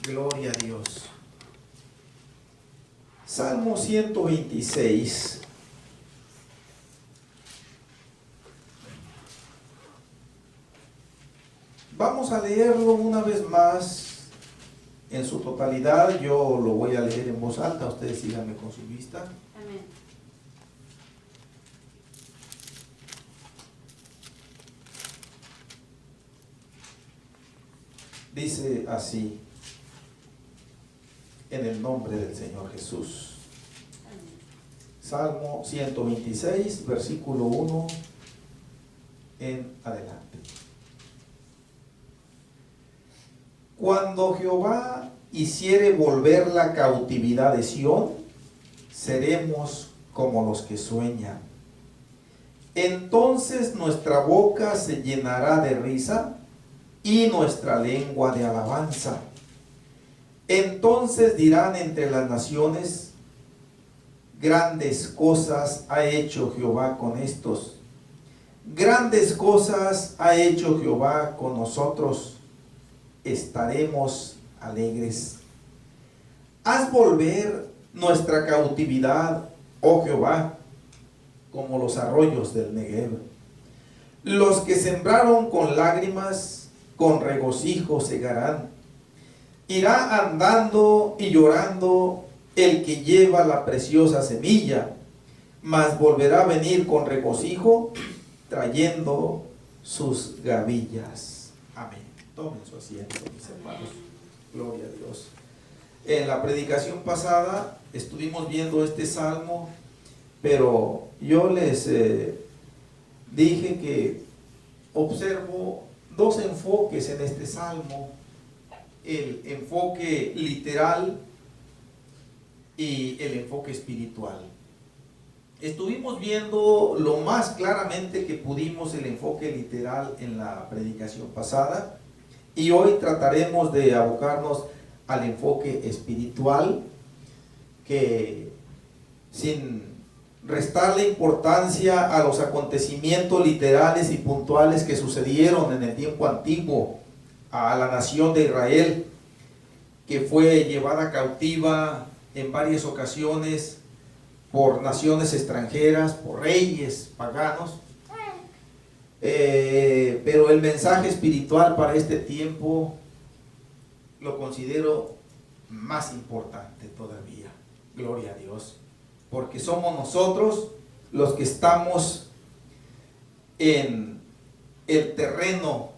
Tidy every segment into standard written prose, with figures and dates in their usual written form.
Gloria a Dios. Salmo 126. Vamos a leerlo una vez más en su totalidad. Yo lo voy a leer en voz alta. Ustedes síganme con su vista. Amén. Dice así, en el nombre del Señor Jesús. Amén. Salmo 126, versículo 1 en adelante. Cuando Jehová hiciere volver la cautividad de Sión, seremos como los que sueñan. Entonces nuestra boca se llenará de risa y nuestra lengua de alabanza. Entonces dirán entre las naciones, grandes cosas ha hecho Jehová con estos. Grandes cosas ha hecho Jehová con nosotros. Estaremos alegres. Haz volver nuestra cautividad, oh Jehová, como los arroyos del Negev. Los que sembraron con lágrimas, con regocijo segarán. Irá andando y llorando el que lleva la preciosa semilla, mas volverá a venir con regocijo, trayendo sus gavillas. Amén. Tomen su asiento, mis hermanos. Gloria a Dios. En la predicación pasada estuvimos viendo este salmo, pero yo les dije que observo dos enfoques en este salmo: el enfoque literal y el enfoque espiritual. Estuvimos viendo lo más claramente que pudimos el enfoque literal en la predicación pasada, y hoy trataremos de abocarnos al enfoque espiritual, que sin restarle importancia a los acontecimientos literales y puntuales que sucedieron en el tiempo antiguo a la nación de Israel, que fue llevada cautiva en varias ocasiones por naciones extranjeras, por reyes paganos. Pero el mensaje espiritual para este tiempo lo considero más importante todavía. Gloria a Dios, porque somos nosotros los que estamos en el terreno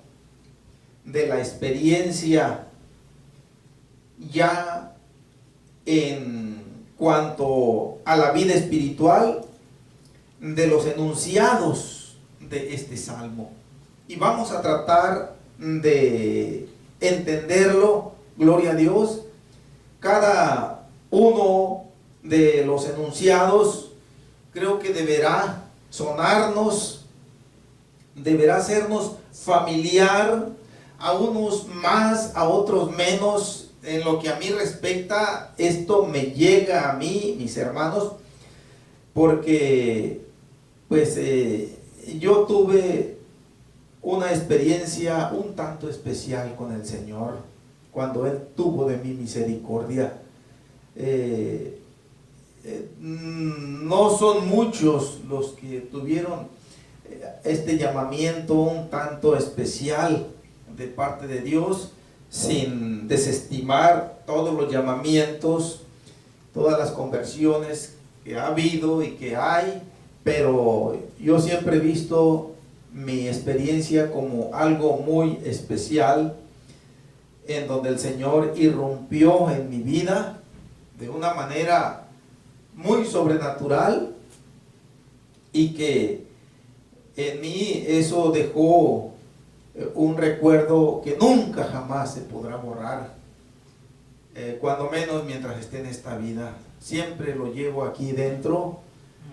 de la experiencia ya en cuanto a la vida espiritual de los enunciados de este salmo, y vamos a tratar de entenderlo. Gloria a Dios. Cada uno de los enunciados creo que deberá sonarnos, deberá hacernos familiar, a unos más, a otros menos. En lo que a mí respecta, esto me llega a mí, mis hermanos, porque pues yo tuve una experiencia un tanto especial con el Señor cuando Él tuvo de mí misericordia. No son muchos los que tuvieron este llamamiento un tanto especial de parte de Dios, sin desestimar todos los llamamientos, todas las conversiones que ha habido y que hay, pero yo siempre he visto mi experiencia como algo muy especial, en donde el Señor irrumpió en mi vida de una manera muy sobrenatural, y que en mí eso dejó un recuerdo que nunca jamás se podrá borrar, cuando menos mientras esté en esta vida. Siempre lo llevo aquí dentro,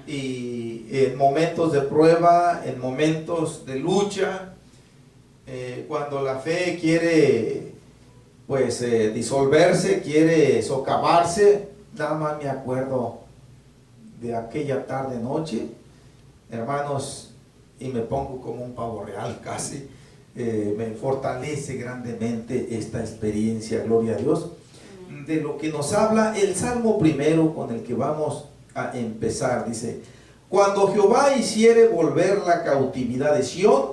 y en momentos de prueba, en momentos de lucha, cuando la fe quiere pues disolverse, quiere socavarse, nada más me acuerdo de aquella tarde noche, hermanos, y me pongo como un pavo real casi. Me fortalece grandemente esta experiencia, gloria a Dios. de lo que nos habla el Salmo primero con el que vamos a empezar. Dice: cuando Jehová hiciere volver la cautividad de Sión,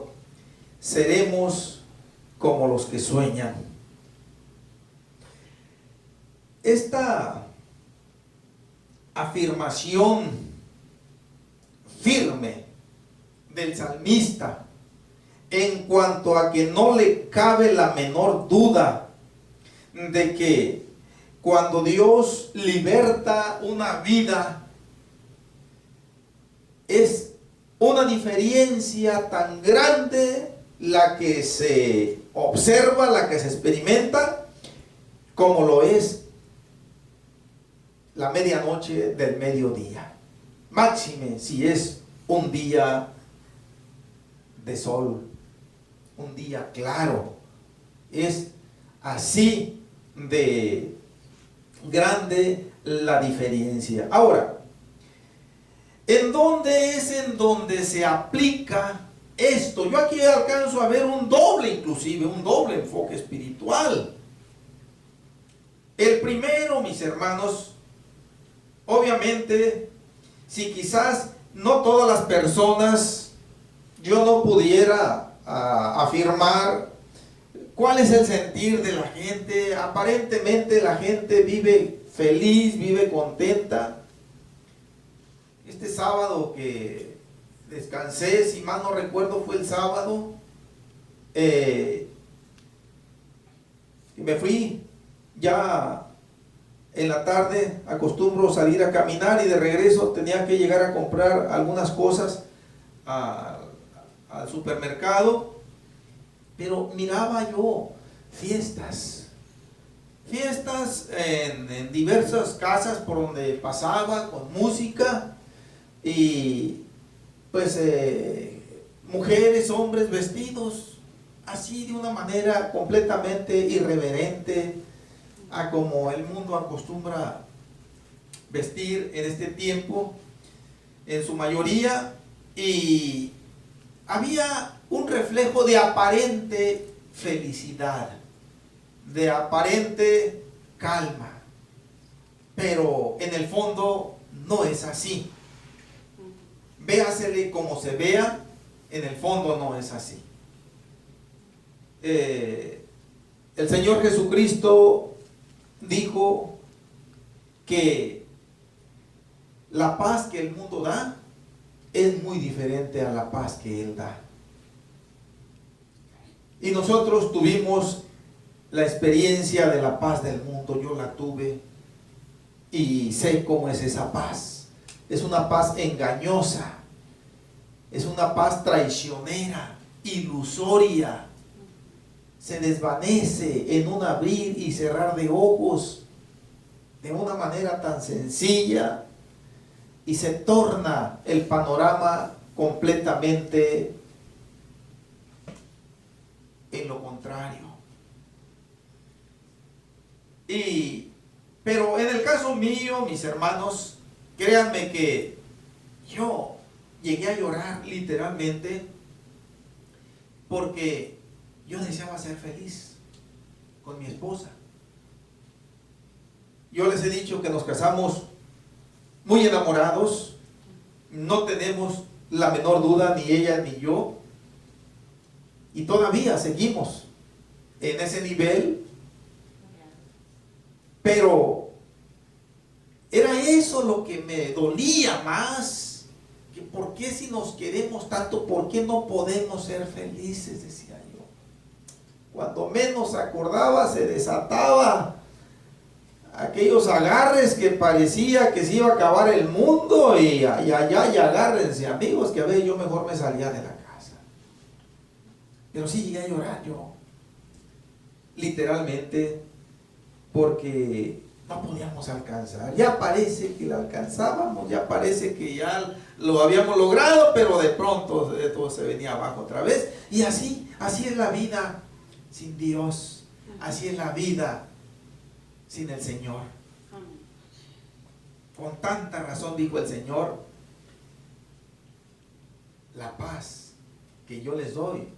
seremos como los que sueñan. Esta afirmación firme del salmista en cuanto a que no le cabe la menor duda de que cuando Dios liberta una vida, es una diferencia tan grande la que se observa, la que se experimenta, como lo es la medianoche del mediodía. Máxime si es un día de sol, un día claro. Es así de grande la diferencia. Ahora, ¿en dónde es en donde se aplica esto? Yo aquí alcanzo a ver un doble, inclusive un doble enfoque espiritual. El primero, mis hermanos, obviamente, si quizás no todas las personas, yo no pudiera afirmar cuál es el sentir de la gente. Aparentemente la gente vive feliz, vive contenta. Este sábado que descansé, si mal no recuerdo fue el sábado, me fui ya en la tarde, acostumbro salir a caminar y de regreso tenía que llegar a comprar algunas cosas al supermercado, pero miraba yo fiestas en diversas casas por donde pasaba, con música, y pues mujeres, hombres vestidos así de una manera completamente irreverente a como el mundo acostumbra vestir en este tiempo, en su mayoría, y había un reflejo de aparente felicidad, de aparente calma, pero en el fondo no es así. Véasele como se vea, en el fondo no es así. El Señor Jesucristo dijo que la paz que el mundo da es muy diferente a la paz que Él da. Y nosotros tuvimos la experiencia de la paz del mundo. Yo la tuve y sé cómo es esa paz. Es una paz engañosa, es una paz traicionera, ilusoria. Se desvanece en un abrir y cerrar de ojos de una manera tan sencilla y se torna el panorama completamente en lo contrario. Pero en el caso mío, mis hermanos, créanme que yo llegué a llorar literalmente porque yo deseaba ser feliz con mi esposa. Yo les he dicho que nos casamos muy enamorados, no tenemos la menor duda, ni ella ni yo, y todavía seguimos en ese nivel, pero era eso lo que me dolía más, que por qué si nos queremos tanto, por qué no podemos ser felices, decía yo. Cuando menos acordaba se desataba aquellos agarres que parecía que se iba a acabar el mundo y allá y agárrense, amigos, que a veces yo mejor me salía de la casa. Pero sí llegué a llorar yo, literalmente, porque no podíamos alcanzar. Ya parece que lo alcanzábamos, ya parece que ya lo habíamos logrado, pero de pronto todo se venía abajo otra vez. Y así es la vida sin Dios, así es la vida sin el Señor. Con tanta razón dijo el Señor: la paz que yo les doy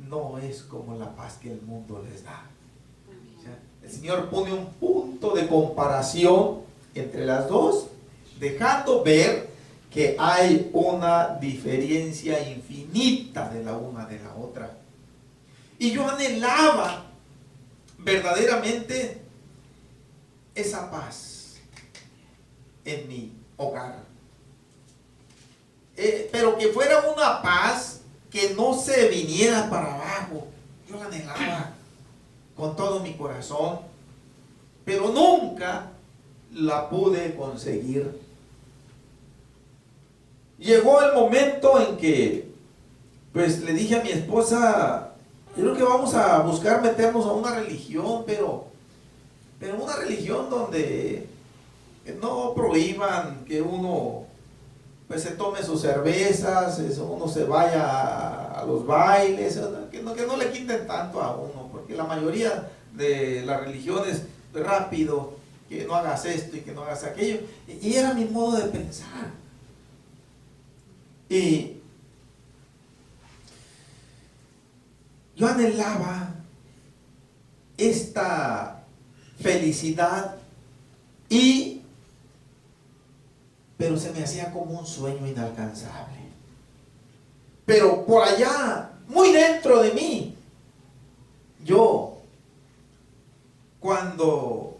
no es como la paz que el mundo les da. O sea, el Señor pone un punto punto de comparación entre las dos, dejando ver que hay una diferencia infinita de la una de la otra. Y yo anhelaba verdaderamente esa paz en mi hogar. Pero que fuera una paz que no se viniera para abajo. Yo la anhelaba con todo mi corazón, pero nunca la pude conseguir. Llegó el momento en que pues le dije a mi esposa, yo creo que vamos a buscar meternos a una religión, pero una religión donde no prohíban que uno pues se tome sus cervezas, uno se vaya a los bailes, que no le quiten tanto a uno, porque la mayoría de las religiones, rápido, que no hagas esto y que no hagas aquello, y era mi modo de pensar. Y yo anhelaba esta felicidad pero se me hacía como un sueño inalcanzable. Pero por allá, muy dentro de mí, yo, cuando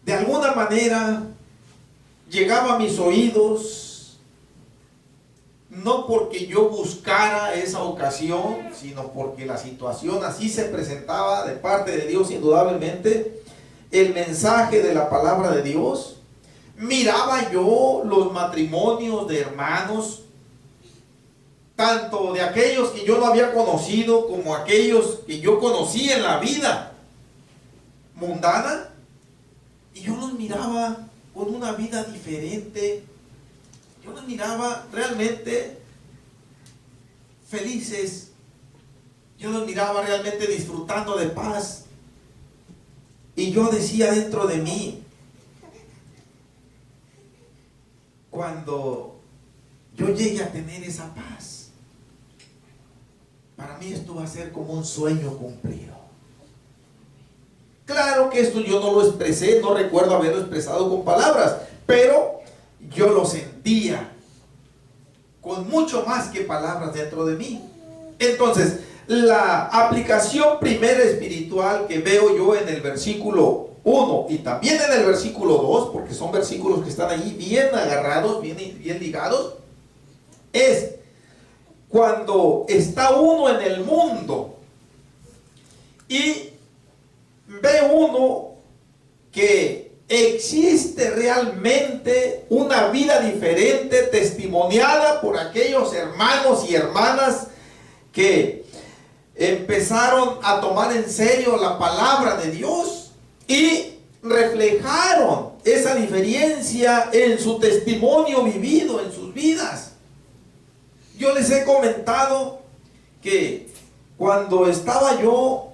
de alguna manera llegaba a mis oídos, no porque yo buscara esa ocasión, sino porque la situación así se presentaba de parte de Dios, indudablemente, el mensaje de la palabra de Dios, miraba yo los matrimonios de hermanos, tanto de aquellos que yo no había conocido como aquellos que yo conocí en la vida mundana, y yo los miraba con una vida diferente. Yo los miraba realmente felices. Yo los miraba realmente disfrutando de paz. Y yo decía dentro de mí, cuando yo llegue a tener esa paz, para mí esto va a ser como un sueño cumplido. Claro que esto yo no lo expresé, no recuerdo haberlo expresado con palabras, pero yo lo sentía con mucho más que palabras dentro de mí. Entonces, la aplicación primera espiritual que veo yo en el versículo 1 y también en el versículo 2, porque son versículos que están ahí bien agarrados, bien ligados, es cuando está uno en el mundo y ve uno que existe realmente una vida diferente testimoniada por aquellos hermanos y hermanas que empezaron a tomar en serio la palabra de Dios y reflejaron esa diferencia en su testimonio vivido, en sus vidas. Yo les he comentado que cuando estaba yo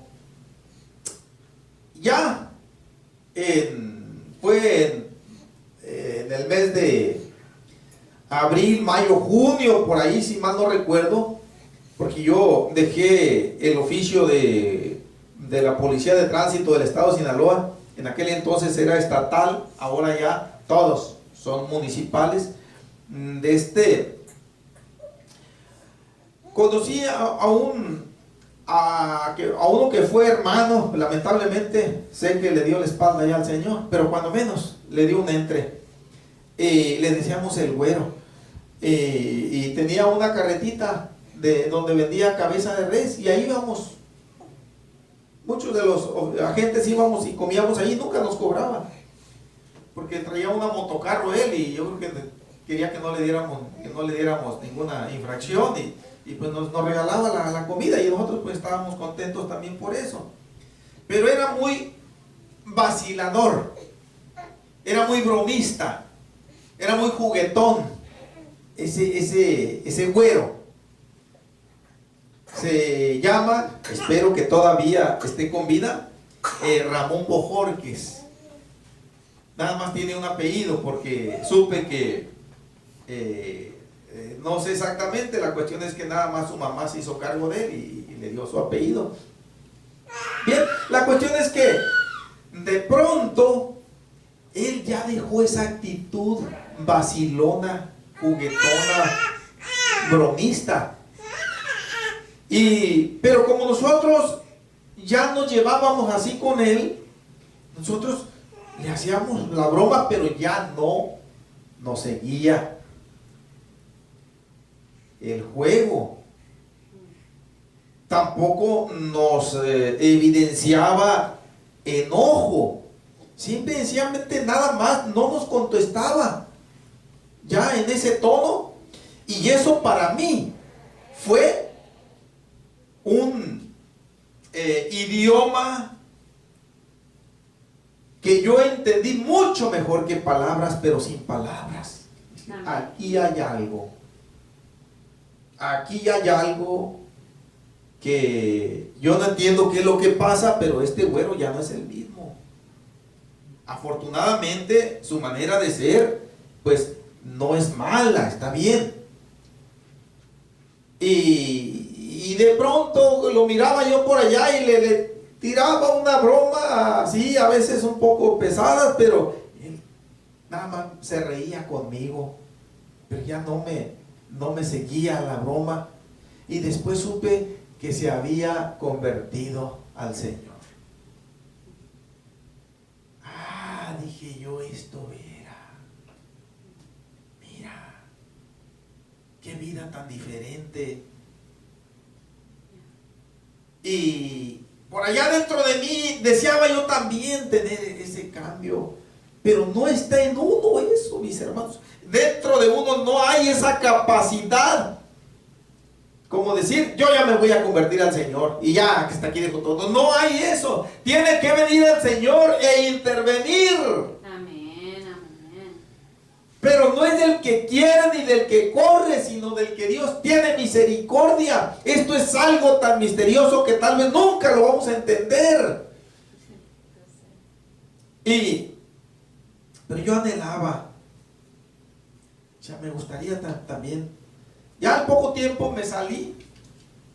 ya fue en el mes de abril, mayo, junio, por ahí, si mal no recuerdo, porque yo dejé el oficio de la Policía de Tránsito del Estado de Sinaloa. En aquel entonces era estatal, ahora ya todos son municipales. Conocí a uno que fue hermano, lamentablemente sé que le dio la espalda ya al Señor, pero cuando menos le dio un entre. Le decíamos el güero, y tenía una carretita donde vendía cabeza de res, y ahí íbamos, muchos de los agentes íbamos y comíamos ahí, nunca nos cobraban, porque traía una motocarro él, y yo creo que quería que no le diéramos ninguna infracción, y pues nos regalaba la comida, y nosotros pues estábamos contentos también por eso. Pero era muy vacilador, era muy bromista, era muy juguetón, ese güero. Se llama, espero que todavía esté con vida, Ramón Bojorques. Nada más tiene un apellido porque supe que no sé exactamente, la cuestión es que nada más su mamá se hizo cargo de él y le dio su apellido. Bien, la cuestión es que de pronto dejó esa actitud vacilona, juguetona, bromista. Pero como nosotros ya nos llevábamos así con él, nosotros le hacíamos la broma, pero ya no nos seguía el juego. Tampoco nos evidenciaba enojo. Simple y sencillamente nada más no nos contestaba ya en ese tono. Y eso para mí fue un idioma que yo entendí mucho mejor que palabras, pero sin palabras. Aquí hay algo. Aquí hay algo que yo no entiendo qué es lo que pasa, pero este güero ya no es el mismo. Afortunadamente, su manera de ser, pues, no es mala, está bien. Y de pronto lo miraba yo por allá y le tiraba una broma así, a veces un poco pesada, pero él nada más se reía conmigo, pero ya no me seguía la broma. Y después supe que se había convertido al Señor. Dije yo, esto era, mira, qué vida tan diferente. Y por allá dentro de mí deseaba yo también tener ese cambio, pero no está en uno eso, mis hermanos. Dentro de uno no hay esa capacidad, como decir, yo ya me voy a convertir al Señor y ya que está aquí dijo todo. No hay eso. Tiene que venir el Señor e intervenir. Amén, amén. Pero no es del que quiere ni del que corre, sino del que Dios tiene misericordia. Esto es algo tan misterioso que tal vez nunca lo vamos a entender. Pero yo anhelaba, ya me gustaría también. Ya al poco tiempo me salí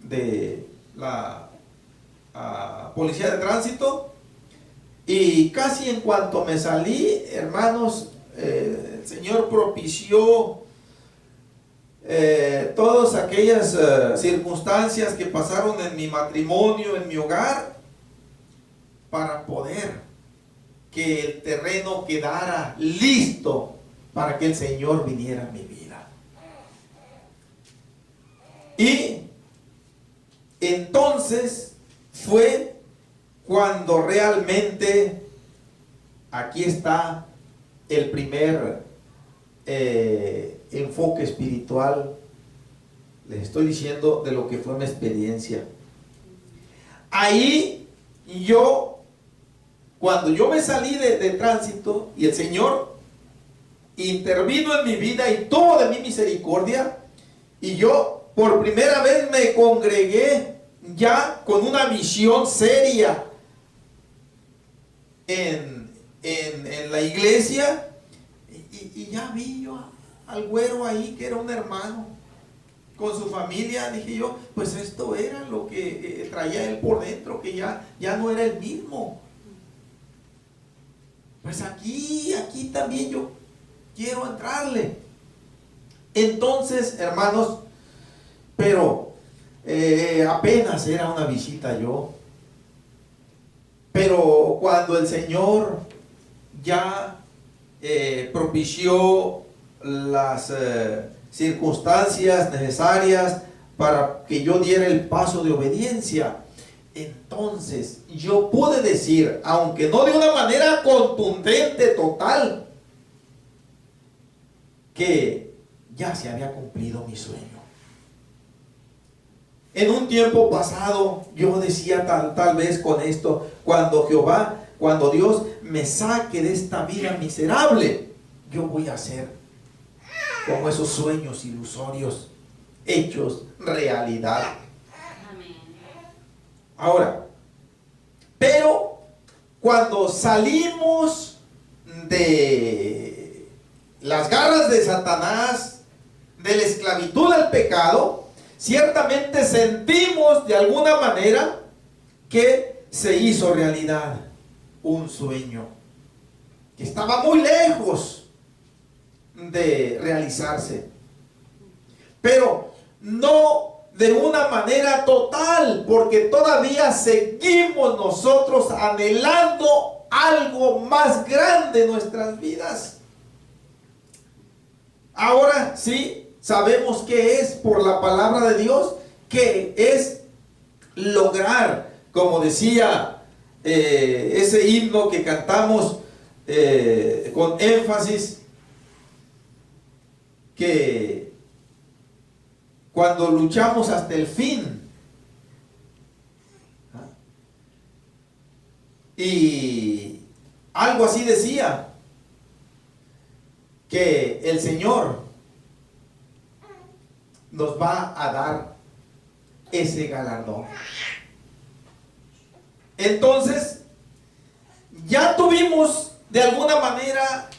de la policía de tránsito y casi en cuanto me salí, hermanos, el Señor propició todas aquellas circunstancias que pasaron en mi matrimonio, en mi hogar, para poder que el terreno quedara listo para que el Señor viniera a mi vida. Y entonces fue cuando realmente aquí está el primer enfoque espiritual. Les estoy diciendo de lo que fue mi experiencia. Ahí cuando yo me salí de tránsito y el Señor intervino en mi vida y tuvo de mí misericordia, y yo por primera vez me congregué ya con una visión seria en la iglesia, y ya vi yo al güero ahí que era un hermano con su familia. Dije yo, pues esto era lo que traía él por dentro, que ya no era el mismo. Pues aquí también yo quiero entrarle. Entonces, hermanos, pero apenas era una visita yo. Pero cuando el Señor ya propició las circunstancias necesarias para que yo diera el paso de obediencia, entonces yo pude decir, aunque no de una manera contundente, total, que ya se había cumplido mi sueño. En un tiempo pasado yo decía tal vez con esto, cuando Dios me saque de esta vida miserable, yo voy a ser como esos sueños ilusorios hechos realidad. Amén. Ahora, pero cuando salimos de las garras de Satanás, de la esclavitud al pecado, ciertamente sentimos de alguna manera que se hizo realidad un sueño. que estaba muy lejos de realizarse, pero no de una manera total, porque todavía seguimos nosotros anhelando algo más grande en nuestras vidas. Ahora sí sabemos que es por la palabra de Dios, que es lograr, como decía ese himno que cantamos con énfasis, que cuando luchamos hasta el fin, y algo así decía, que el Señor nos va a dar ese galardón. Entonces, ya tuvimos de alguna manera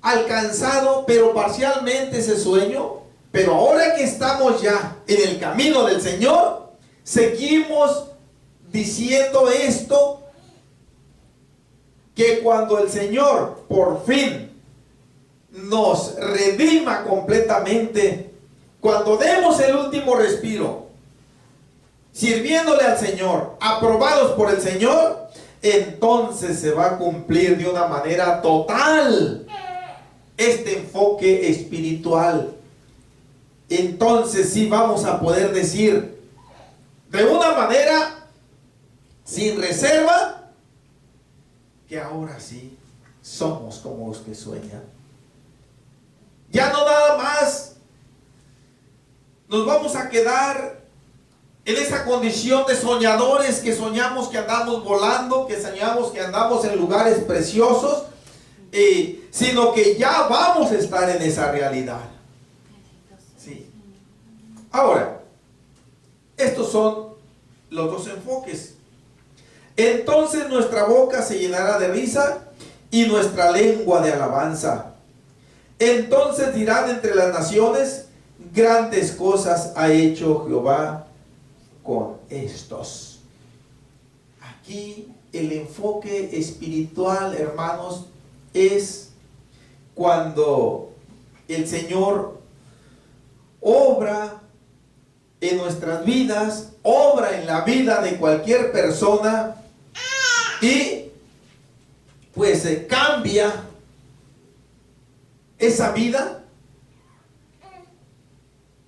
alcanzado, pero parcialmente, ese sueño. Pero ahora que estamos ya en el camino del Señor, seguimos diciendo esto, que cuando el Señor por fin nos redima completamente, cuando demos el último respiro, sirviéndole al Señor, aprobados por el Señor, entonces se va a cumplir de una manera total este enfoque espiritual. Entonces sí vamos a poder decir de una manera sin reserva que ahora sí somos como los que sueñan. Ya no nada más nos vamos a quedar en esa condición de soñadores, que soñamos que andamos volando, que soñamos que andamos en lugares preciosos, sino que ya vamos a estar en esa realidad. Sí. Ahora, estos son los dos enfoques. Entonces nuestra boca se llenará de risa y nuestra lengua de alabanza. Entonces dirán entre las naciones: grandes cosas ha hecho Jehová con estos. Aquí el enfoque espiritual, hermanos, es cuando el Señor obra en nuestras vidas, obra en la vida de cualquier persona, y pues cambia esa vida.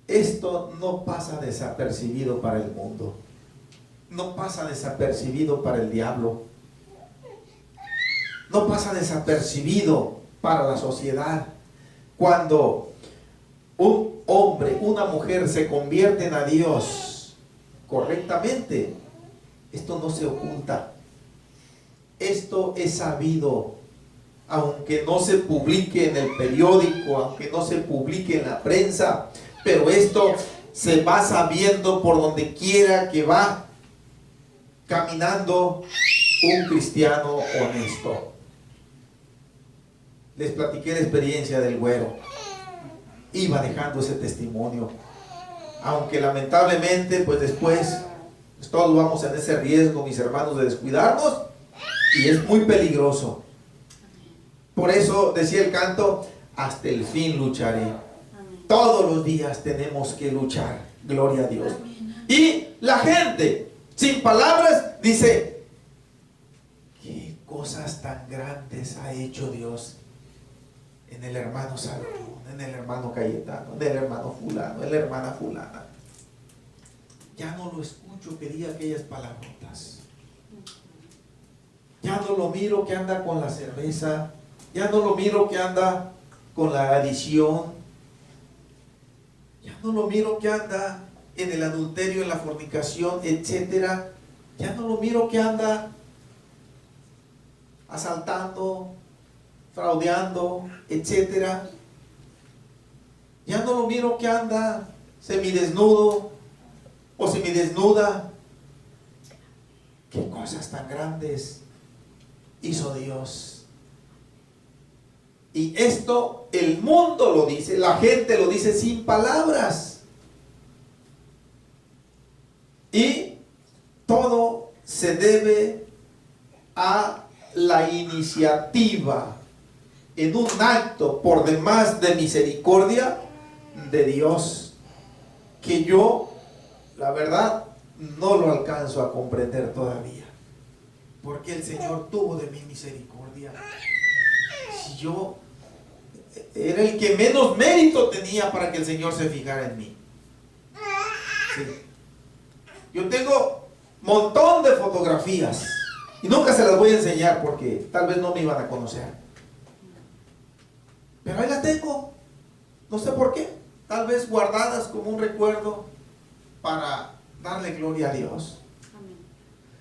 Esto no pasa desapercibido para el mundo, no pasa desapercibido para el diablo, no pasa desapercibido para la sociedad. Cuando un hombre, una mujer se convierten a Dios correctamente, esto no se oculta. Esto es sabido, aunque no se publique en el periódico, aunque no se publique en la prensa, pero esto se va sabiendo por donde quiera que va caminando un cristiano honesto. Les platiqué la experiencia del güero. Iba dejando ese testimonio, aunque lamentablemente pues después pues todos vamos en ese riesgo, mis hermanos, de descuidarnos, y es muy peligroso. Por eso decía el canto: hasta el fin lucharé. Todos los días tenemos que luchar, gloria a Dios. Y la gente sin palabras dice: qué cosas tan grandes ha hecho Dios en el hermano Salomón, en el hermano Cayetano, en el hermano fulano, en la hermana fulana. Ya no lo escucho que diga aquellas palabrotas. Ya no lo miro que anda con la cerveza, ya no lo miro que anda con la adicción, ya no lo miro que anda en el adulterio, en la fornicación, etcétera. Ya no lo miro que anda asaltando, fraudeando, etcétera. Ya no lo miro que anda semidesnudo o semidesnuda. Qué cosas tan grandes hizo Dios. Y esto el mundo lo dice, la gente lo dice sin palabras. Y todo se debe a la iniciativa en un acto por demás de misericordia de Dios, que yo, la verdad, no lo alcanzo a comprender todavía. Porque el Señor tuvo de mí misericordia. Si yo era el que menos mérito tenía para que el Señor se fijara en mí. Sí. Yo tengo un montón de fotografías y nunca se las voy a enseñar porque tal vez no me iban a conocer. Pero ahí las tengo. No sé por qué. Tal vez guardadas como un recuerdo para darle gloria a Dios. Amén.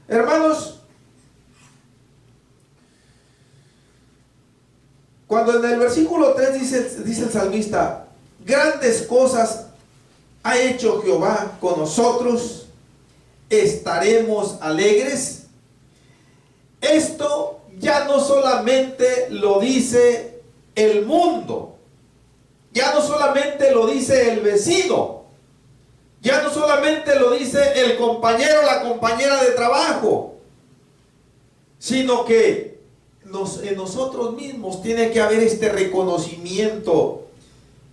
Hermanos, cuando en el versículo 3 dice el salmista, grandes cosas ha hecho Jehová con nosotros, estaremos alegres. Esto ya no solamente lo dice el mundo, ya no solamente lo dice el vecino, ya no solamente lo dice el compañero o la compañera de trabajo, sino que en nosotros mismos tiene que haber este reconocimiento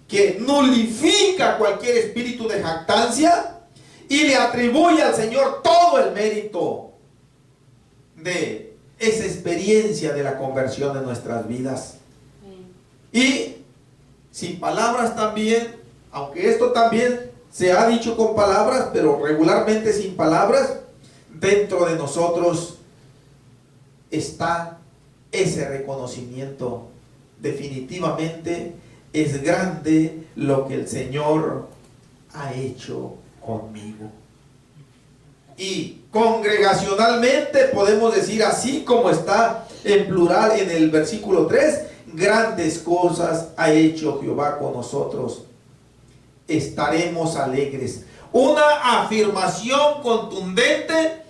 que nulifica cualquier espíritu de jactancia y le atribuye al Señor todo el mérito de esa experiencia de la conversión de nuestras vidas. Y sin palabras también, aunque esto también se ha dicho con palabras, pero regularmente sin palabras, dentro de nosotros está ese reconocimiento. Definitivamente es grande lo que el Señor ha hecho conmigo. Y congregacionalmente podemos decir, así como está en plural en el versículo 3, grandes cosas ha hecho Jehová con nosotros, estaremos alegres. Una afirmación contundente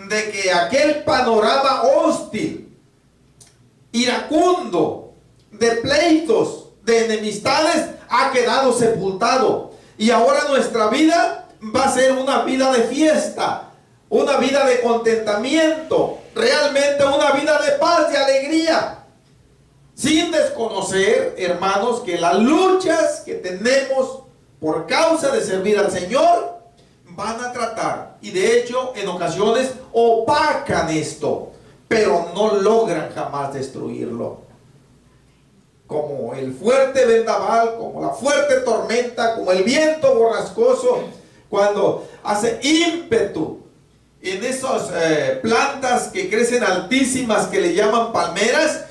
de que aquel panorama hostil, iracundo, de pleitos, de enemistades, ha quedado sepultado. Y ahora nuestra vida va a ser una vida de fiesta, una vida de contentamiento, realmente una vida de paz, de alegría. Sin desconocer, hermanos, que las luchas que tenemos por causa de servir al Señor van a tratar, y de hecho en ocasiones opacan esto, pero no logran jamás destruirlo. Como el fuerte vendaval, como la fuerte tormenta, como el viento borrascoso, cuando hace ímpetu en esas plantas que crecen altísimas, que le llaman palmeras,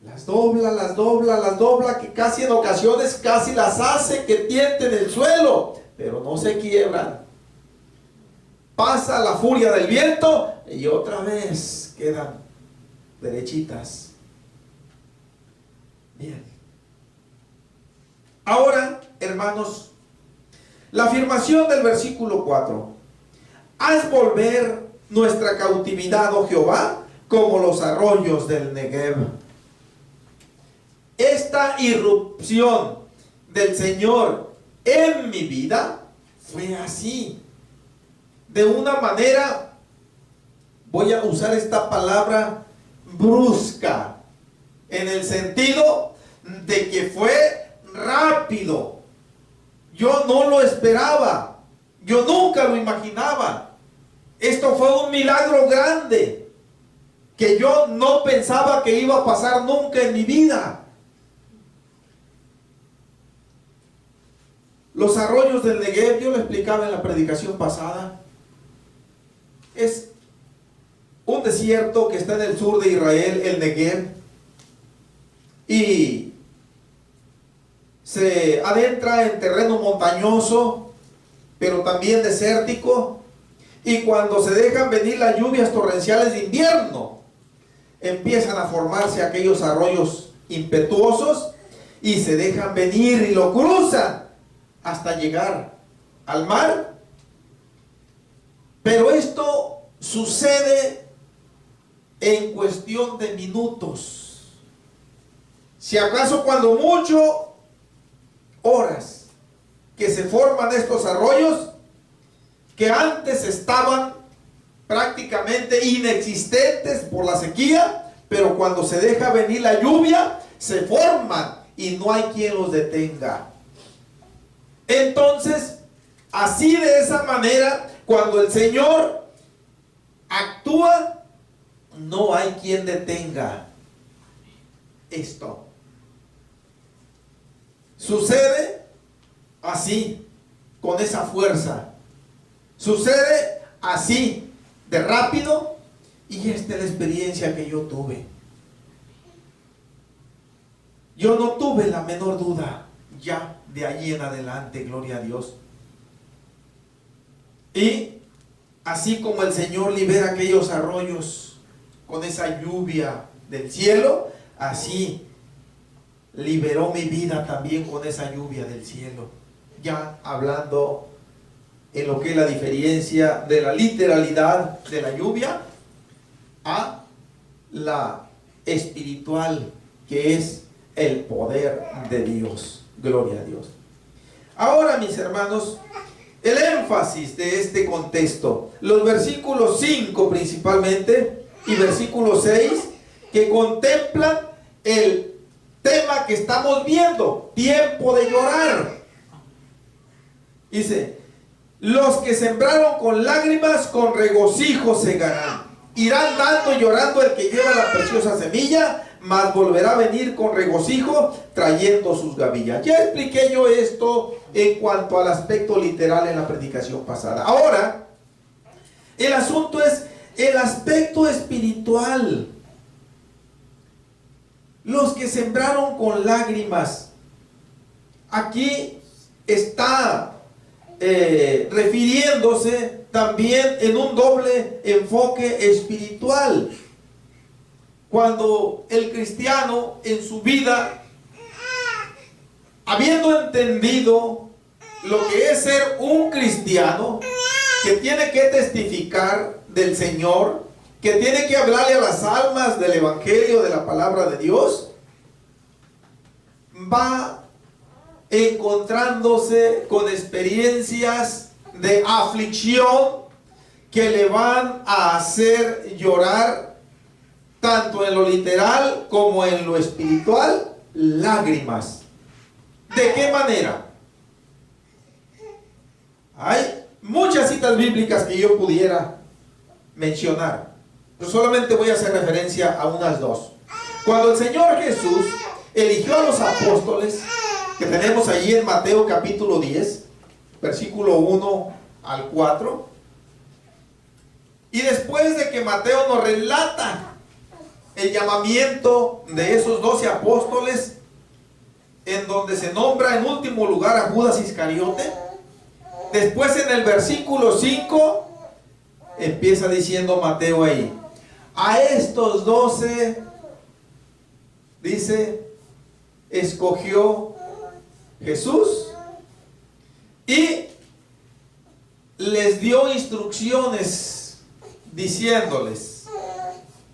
las dobla, que casi en ocasiones casi las hace que tienten el suelo, pero no se quiebran. Pasa la furia del viento y otra vez quedan derechitas. Bien. Ahora, hermanos, la afirmación del versículo 4. Haz volver nuestra cautividad, oh Jehová, como los arroyos del Negev. Esta irrupción del Señor en mi vida fue así. De una manera, voy a usar esta palabra, brusca, en el sentido de que fue rápido. Yo no lo esperaba, yo nunca lo imaginaba. Esto fue un milagro grande que yo no pensaba que iba a pasar nunca en mi vida. Los arroyos del Negev, yo lo explicaba en la predicación pasada, es un desierto que está en el sur de Israel, el Negev, y se adentra en terreno montañoso, pero también desértico. Y cuando se dejan venir las lluvias torrenciales de invierno, empiezan a formarse aquellos arroyos impetuosos y se dejan venir y lo cruzan hasta llegar al mar. Pero esto sucede en cuestión de minutos. Si acaso cuando mucho, horas, que se forman estos arroyos que antes estaban prácticamente inexistentes por la sequía, pero cuando se deja venir la lluvia, se forman y no hay quien los detenga. Entonces, así de esa manera, cuando el Señor actúa, no hay quien detenga esto. Sucede así, con esa fuerza. Sucede así, de rápido, y esta es la experiencia que yo tuve. Yo no tuve la menor duda ya de allí en adelante, gloria a Dios. Y así como el Señor libera aquellos arroyos con esa lluvia del cielo, así liberó mi vida también con esa lluvia del cielo. Ya hablando en lo que es la diferencia de la literalidad de la lluvia a la espiritual, que es el poder de Dios. Gloria a Dios. Ahora, mis hermanos, el énfasis de este contexto, los versículos 5 principalmente y versículo 6, que contemplan el tema que estamos viendo, tiempo de llorar. Dice: los que sembraron con lágrimas, con regocijo segarán. Irán dando y llorando el que lleva la preciosa semilla, mas volverá a venir con regocijo trayendo sus gavillas. Ya expliqué yo esto en cuanto al aspecto literal en la predicación pasada. Ahora, el asunto es el aspecto espiritual. Los que sembraron con lágrimas. Aquí está refiriéndose también en un doble enfoque espiritual. Cuando el cristiano en su vida, habiendo entendido lo que es ser un cristiano, que tiene que testificar del Señor, que tiene que hablarle a las almas del Evangelio, de la palabra de Dios, va encontrándose con experiencias de aflicción que le van a hacer llorar, tanto en lo literal como en lo espiritual, lágrimas. ¿De qué manera? Hay muchas citas bíblicas que yo pudiera mencionar, pero solamente voy a hacer referencia a unas dos. Cuando el Señor Jesús eligió a los apóstoles, que tenemos allí en Mateo capítulo 10, versículo 1 al 4, y después de que Mateo nos relata el llamamiento de esos 12 apóstoles, en donde se nombra en último lugar a Judas Iscariote, después en el versículo 5 empieza diciendo Mateo ahí: a estos 12, dice, escogió Jesús y les dio instrucciones diciéndoles,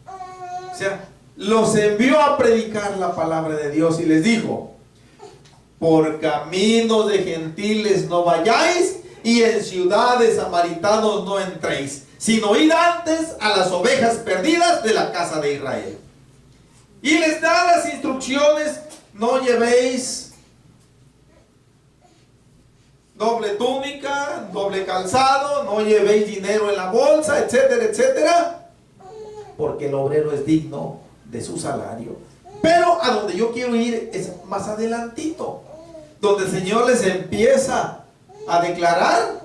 o sea, los envió a predicar la palabra de Dios y les dijo: por caminos de gentiles no vayáis y en ciudades samaritanos no entréis, sino id antes a las ovejas perdidas de la casa de Israel. Y les da las instrucciones: no llevéis doble túnica, doble calzado, no llevéis dinero en la bolsa, etcétera, etcétera, porque el obrero es digno de su salario. Pero a donde yo quiero ir es más adelantito, donde el Señor les empieza a declarar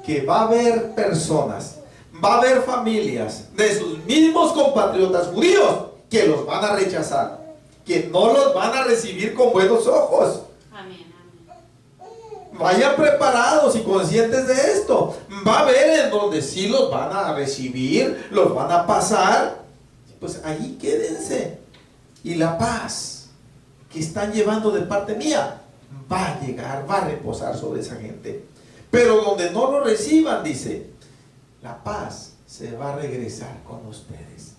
que va a haber personas, va a haber familias de sus mismos compatriotas judíos que los van a rechazar, que no los van a recibir con buenos ojos. Amén. Vayan preparados y conscientes de esto. Va a haber en donde sí los van a recibir, los van a pasar. Pues ahí quédense. Y la paz que están llevando de parte mía va a llegar, va a reposar sobre esa gente. Pero donde no lo reciban, dice, la paz se va a regresar con ustedes.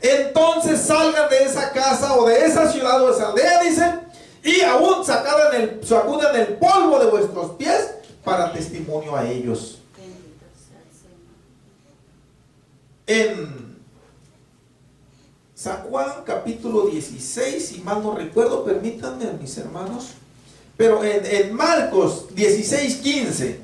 Entonces salgan de esa casa o de esa ciudad o de esa aldea, dice, y aún sacudan el polvo de vuestros pies para testimonio a ellos. Bendito sea el Señor. en San Juan capítulo 16, si mal no recuerdo, permítanme mis hermanos, pero en Marcos 16, 15,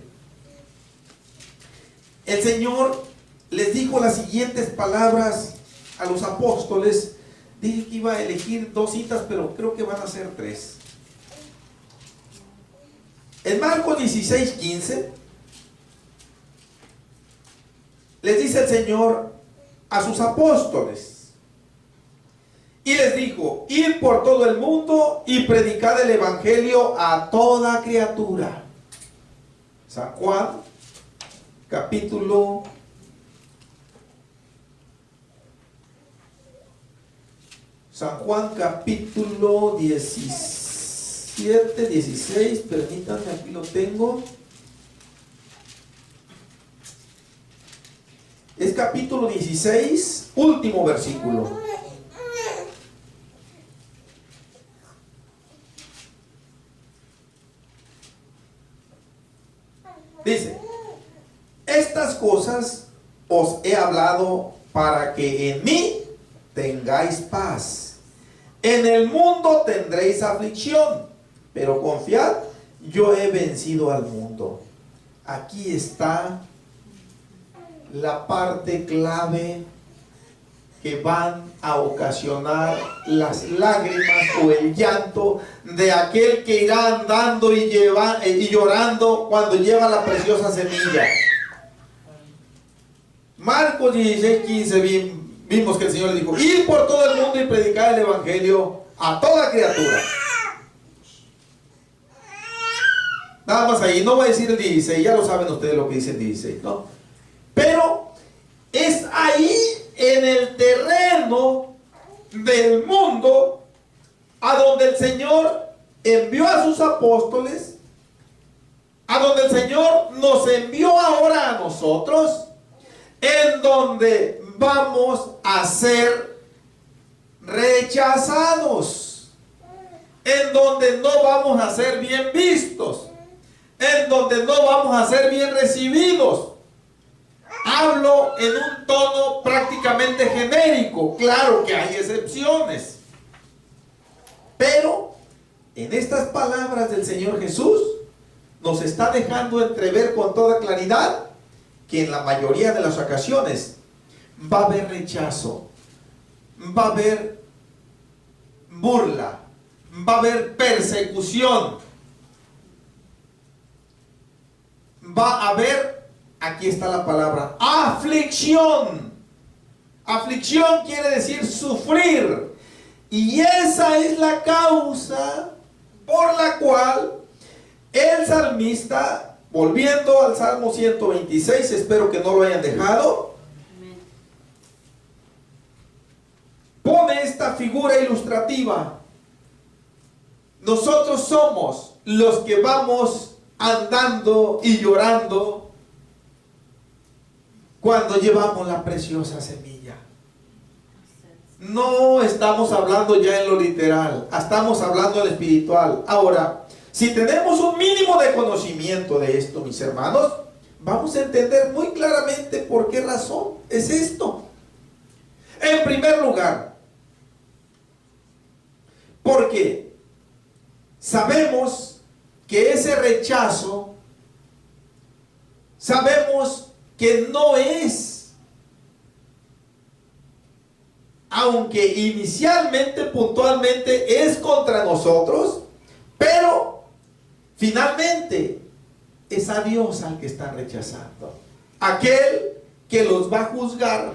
el Señor les dijo las siguientes palabras a los apóstoles. Dije que iba a elegir 2 citas, pero creo que van a ser 3. En Marcos 16, 15, les dice el Señor a sus apóstoles, y les dijo: id por todo el mundo y predicad el evangelio a toda criatura. San Juan capítulo 17, 16, permítanme, aquí lo tengo. Es capítulo 16, último versículo. Dice: estas cosas os he hablado para que en mí tengáis paz. En el mundo tendréis aflicción, pero confiad, yo he vencido al mundo. Aquí está la parte clave que van a ocasionar las lágrimas o el llanto de aquel que irá andando y llorando cuando lleva la preciosa semilla. Marcos 16, 15, vimos que el Señor le dijo: id por todo el mundo y predicar el evangelio a toda criatura. Nada más ahí, no voy a decir el 16, ya lo saben ustedes lo que dice el 16, ¿no? Pero es ahí, en el terreno del mundo, a donde el Señor envió a sus apóstoles, a donde el Señor nos envió ahora a nosotros, en donde vamos a ser rechazados, en donde no vamos a ser bien vistos, en donde no vamos a ser bien recibidos. Hablo en un tono prácticamente genérico. Claro que hay excepciones, pero en estas palabras del Señor Jesús nos está dejando entrever con toda claridad que en la mayoría de las ocasiones va a haber rechazo, va a haber burla, va a haber persecución, va a haber, aquí está la palabra, aflicción. Aflicción quiere decir sufrir, y esa es la causa por la cual el salmista, volviendo al Salmo 126, espero que no lo hayan dejado, pone esta figura ilustrativa. Nosotros somos los que vamos andando y llorando cuando llevamos la preciosa semilla. No estamos hablando ya en lo literal, estamos hablando en lo espiritual. Ahora, si tenemos un mínimo de conocimiento de esto, mis hermanos, vamos a entender muy claramente por qué razón es esto. En primer lugar, porque sabemos que ese rechazo, sabemos que no es, aunque inicialmente, puntualmente es contra nosotros, pero finalmente es a Dios al que están rechazando. Aquel que los va a juzgar,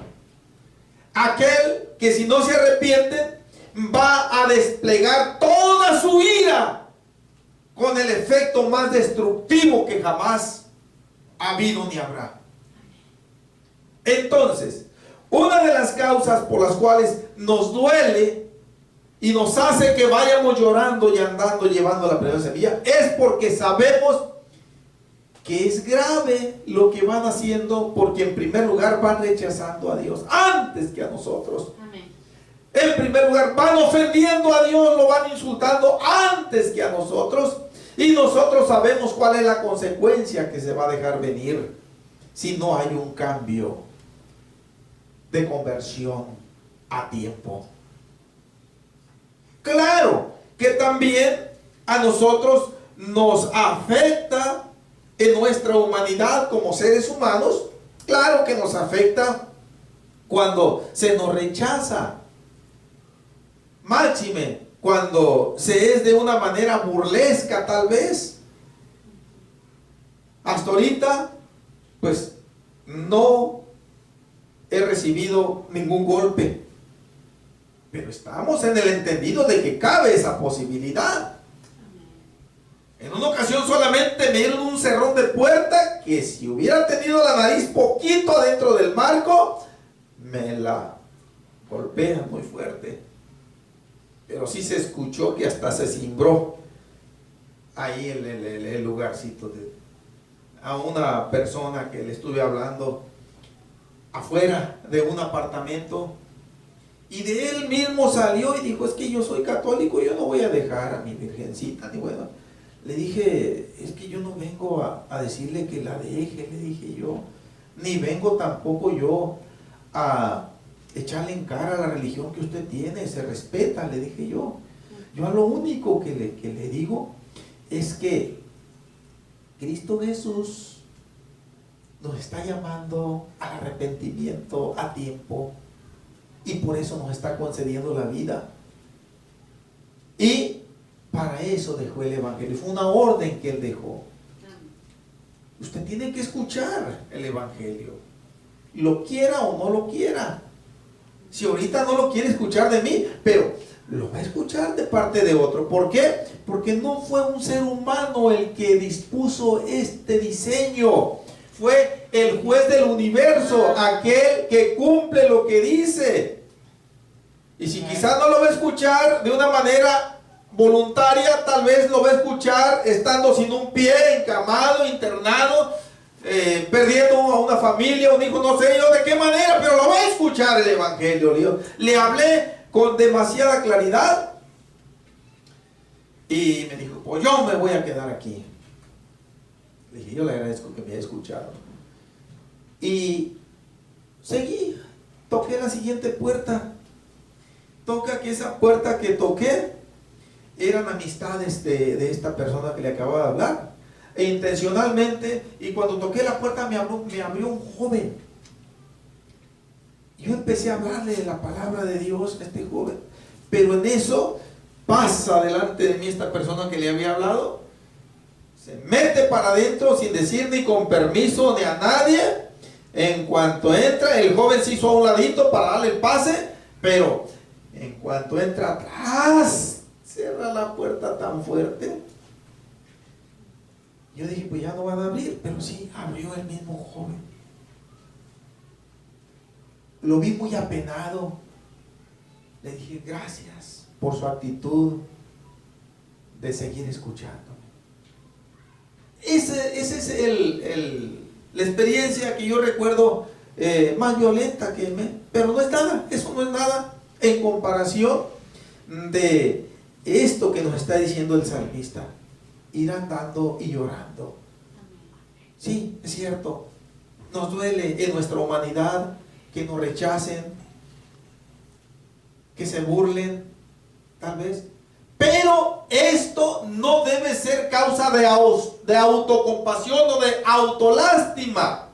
aquel que si no se arrepienten va a desplegar toda su ira con el efecto más destructivo que jamás ha habido ni habrá. Entonces, una de las causas por las cuales nos duele y nos hace que vayamos llorando y andando llevando la preciosa semilla es porque sabemos que es grave lo que van haciendo, porque en primer lugar van rechazando a Dios antes que a nosotros. Amén. En primer lugar van ofendiendo a Dios, lo van insultando antes que a nosotros, y nosotros sabemos cuál es la consecuencia que se va a dejar venir si no hay un cambio. de conversión a tiempo. Claro que también a nosotros nos afecta en nuestra humanidad como seres humanos. Claro que nos afecta cuando se nos rechaza. Máxime cuando se es de una manera burlesca, tal vez. Hasta ahorita, pues no he recibido ningún golpe, pero estamos en el entendido de que cabe esa posibilidad. En una ocasión solamente me dieron un cerrón de puerta que si hubiera tenido la nariz poquito adentro del marco, me la golpean muy fuerte. Pero sí se escuchó que hasta se cimbró ahí el lugarcito a una persona que le estuve hablando afuera de un apartamento, y de él mismo salió y dijo: es que yo soy católico, yo no voy a dejar a mi virgencita, ni bueno. Le dije: es que yo no vengo a decirle que la deje, le dije yo, ni vengo tampoco yo a echarle en cara la religión que usted tiene, se respeta, le dije yo. Yo a lo único que le digo es que Cristo Jesús nos está llamando al arrepentimiento a tiempo, y por eso nos está concediendo la vida. Y para eso dejó el Evangelio, fue una orden que Él dejó. Usted tiene que escuchar el Evangelio, lo quiera o no lo quiera. Si ahorita no lo quiere escuchar de mí, pero lo va a escuchar de parte de otro. ¿Por qué? Porque no fue un ser humano el que dispuso este diseño. Fue el juez del universo, aquel que cumple lo que dice. Y si quizás no lo va a escuchar de una manera voluntaria, tal vez lo va a escuchar estando sin un pie, encamado, internado, perdiendo a una familia, un hijo, no sé yo de qué manera, pero lo va a escuchar el Evangelio. Le hablé con demasiada claridad y me dijo: pues yo me voy a quedar aquí. Le dije: yo le agradezco que me haya escuchado. Y seguí, toqué la siguiente puerta. Toca que esa puerta que toqué eran amistades de esta persona que le acababa de hablar. E intencionalmente, y cuando toqué la puerta me abrió un joven. Yo empecé a hablarle de la palabra de Dios a este joven, pero en eso pasa delante de mí esta persona que le había hablado, se mete para adentro sin decir ni con permiso ni a nadie. En cuanto entra, el joven se hizo a un ladito para darle el pase, pero en cuanto entra atrás, cierra la puerta tan fuerte. Yo dije: pues ya no van a abrir, pero sí, abrió el mismo joven. Lo vi muy apenado. Le dije: gracias por su actitud de seguir escuchándome. Esa es la experiencia que yo recuerdo más violenta pero no es nada, eso no es nada en comparación de esto que nos está diciendo el salmista: ir andando y llorando. Sí, es cierto, nos duele en nuestra humanidad que nos rechacen, que se burlen, tal vez, pero esto no debe ser causa de autocompasión o de autolástima.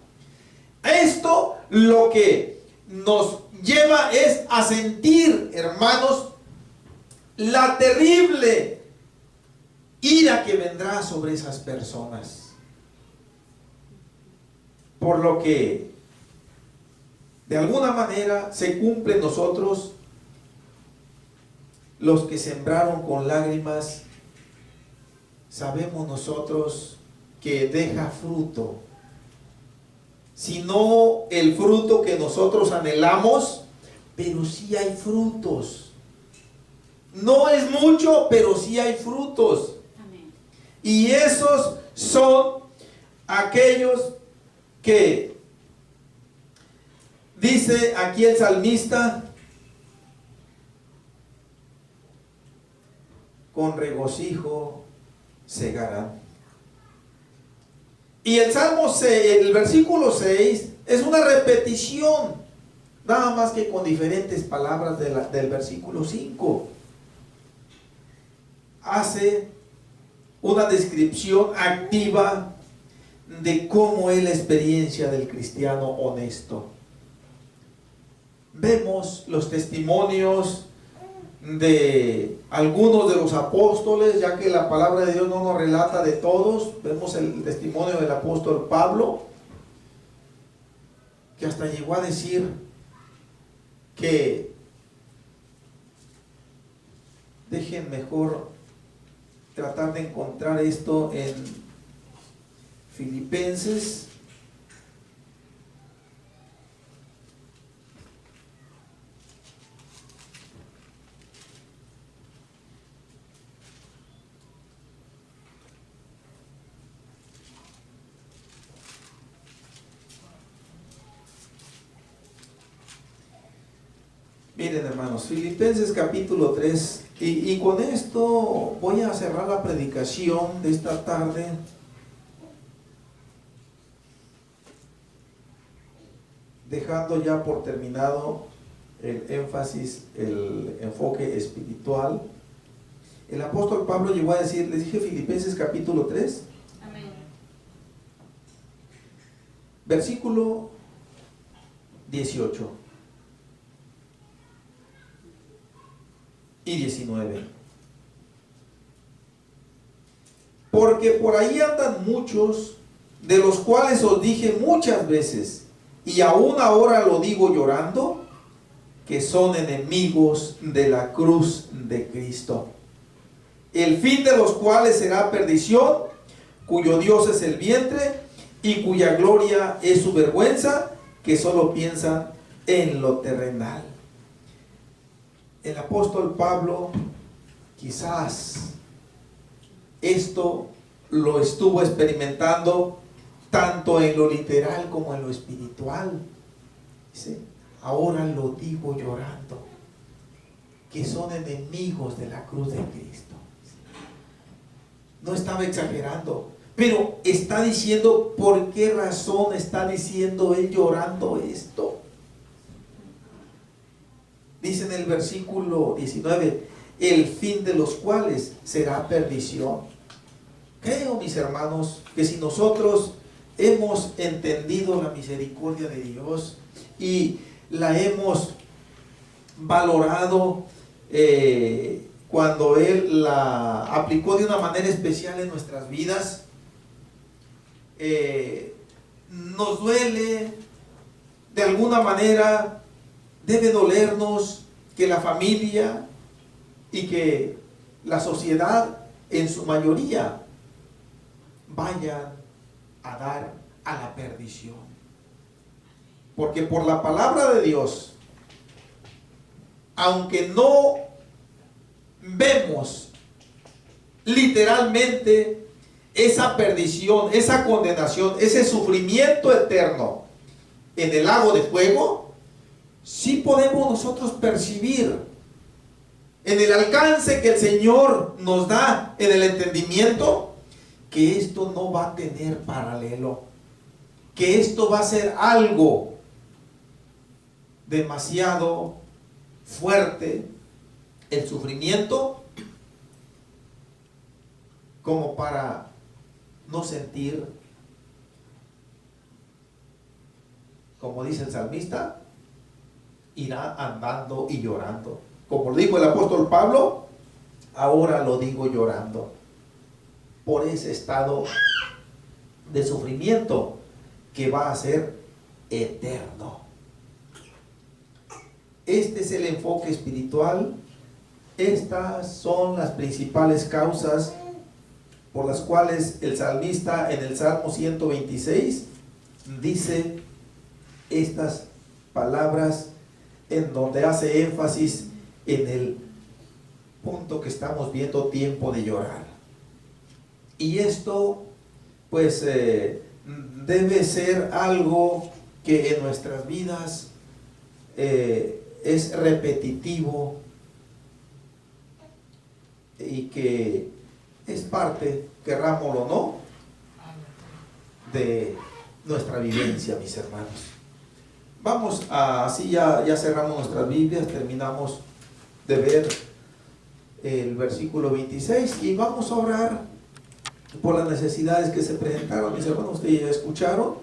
Esto lo que nos lleva es a sentir, hermanos, la terrible ira que vendrá sobre esas personas. Por lo que de alguna manera se cumple en nosotros: los que sembraron con lágrimas, sabemos nosotros que deja fruto. Si no el fruto que nosotros anhelamos, pero sí hay frutos. No es mucho, pero sí hay frutos. Amén. Y esos son aquellos que dice aquí el salmista: con regocijo segarán. Y el Salmo 6, el versículo 6 es una repetición nada más que con diferentes palabras del versículo 5. Hace una descripción activa de cómo es la experiencia del cristiano honesto. Vemos los testimonios de algunos de los apóstoles, ya que la palabra de Dios no nos relata de todos. Vemos el testimonio del apóstol Pablo, que hasta llegó a decir que, dejen mejor tratar de encontrar esto en Filipenses. Miren, hermanos, Filipenses capítulo 3, y con esto voy a cerrar la predicación de esta tarde. Dejando ya por terminado el énfasis, el enfoque espiritual. El apóstol Pablo llegó a decir, les dije Filipenses capítulo 3, Amén. versículo 18 y 19. Porque por ahí andan muchos, de los cuales os dije muchas veces, y aún ahora lo digo llorando, que son enemigos de la cruz de Cristo, el fin de los cuales será perdición, cuyo Dios es el vientre, y cuya gloria es su vergüenza, que solo piensan en lo terrenal. El apóstol Pablo quizás esto lo estuvo experimentando tanto en lo literal como en lo espiritual. Dice, ahora lo digo llorando, que son enemigos de la cruz de Cristo. No estaba exagerando, pero está diciendo por qué razón está diciendo él llorando esto. Dice en el versículo 19, el fin de los cuales será perdición. Creo, mis hermanos, que si nosotros hemos entendido la misericordia de Dios y la hemos valorado cuando Él la aplicó de una manera especial en nuestras vidas, nos duele de alguna manera. Debe dolernos que la familia y que la sociedad en su mayoría vayan a dar a la perdición. Porque por la palabra de Dios, aunque no vemos literalmente esa perdición, esa condenación, ese sufrimiento eterno en el lago de fuego, sí podemos nosotros percibir en el alcance que el Señor nos da en el entendimiento que esto no va a tener paralelo, que esto va a ser algo demasiado fuerte, el sufrimiento, como para no sentir, como dice el salmista, irá andando y llorando. Como lo dijo el apóstol Pablo, ahora lo digo llorando, por ese estado de sufrimiento que va a ser eterno. Este es el enfoque espiritual. Estas son las principales causas por las cuales el salmista en el Salmo 126 dice estas palabras, en donde hace énfasis en el punto que estamos viendo, tiempo de llorar. Y esto pues debe ser algo que en nuestras vidas es repetitivo y que es parte, querrámoslo o no, de nuestra vivencia, mis hermanos. Vamos a, así ya cerramos nuestras Biblias, terminamos de ver el versículo 26 y vamos a orar por las necesidades que se presentaron. Mis hermanos, ustedes ya escucharon